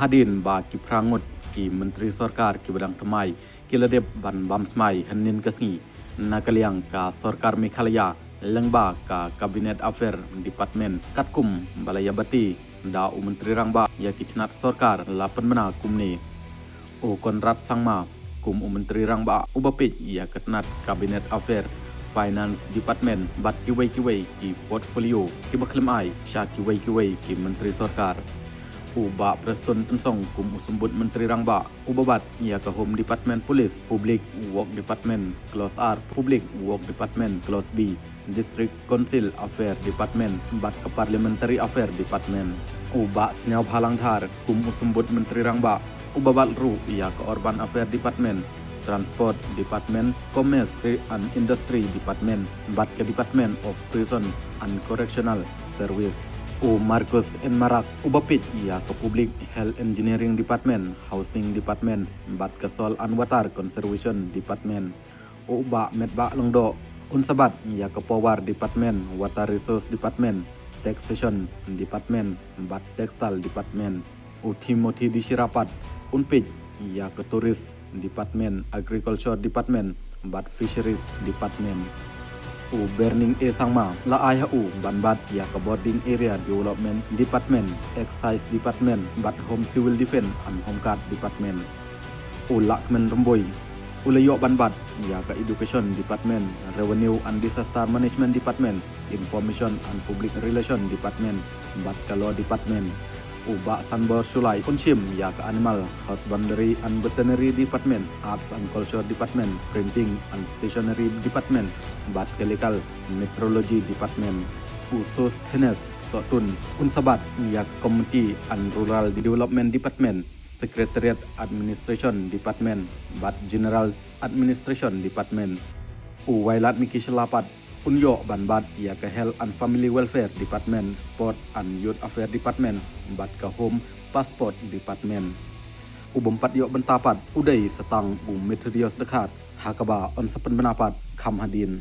hadin ba ki prangut ki menteri sarkar ki badang temai ki ledep ban bam smai hanin kasngi nakaliang ka sarkar Meghalaya lengba ka kabinet affair department katkum balaya bati da menteri rangba ya ki chnat sarkar lapan bena kumni o konrat sangma kum menteri rangba ubapit ya ketnat kabinet affair finance department bat kiwai ki portfolio ki baklem ai sha kiwai ki menteri sarkar uba preston tensong kum usumbut menteri rangba ubabat ia ke home department police public work department clause R public work department clause B district council affair department bat ke parliamentary affair department uba seniau halang dhar kum usumbut menteri rangba ubabat ru ia ke urban affair department transport department commerce and industry department bat ke department of prison and correctional service Marcos N. Marak ubapit ia ke Public Health Engineering Department, Housing Department, bat ke Soil and Water Conservation Department. Uba Medba Longdo unsabat ia ke Power Department, Water Resource Department, Taxation Department, bat Textile Department. Timothy Disirapat unpit ia ke Tourist Department, Agriculture Department, bat Fisheries Department. Burning Sangma la IHU banbat ya ke Boarding Area Development Department, Excise Department, bat Home Civil Defense and Home Guard Department. Lakmen Remboy Ulayok banbat ya ke Education Department, Revenue and Disaster Management Department, Information and Public Relation Department, bat ke Law Department. Uba Sanbor Sulai Unshim ya ke Animal Husbandry and Veterinary Department, Arts and Culture Department, Printing and Stationery Department, bat ke Legal Metrology Department. Usus Tenes Sotun Unsabat ya ke Community and Rural Development Department, Secretariat Administration Department, bat General Administration Department. Wailat Miki Selapat Unyo banbat ia ke Health and Family Welfare Department, Sport and Youth Affairs Department, bat ke Home Passport Department. Ubempat yok bentapat udai setang materials dekat hakaba on sepen benapat kam hadin.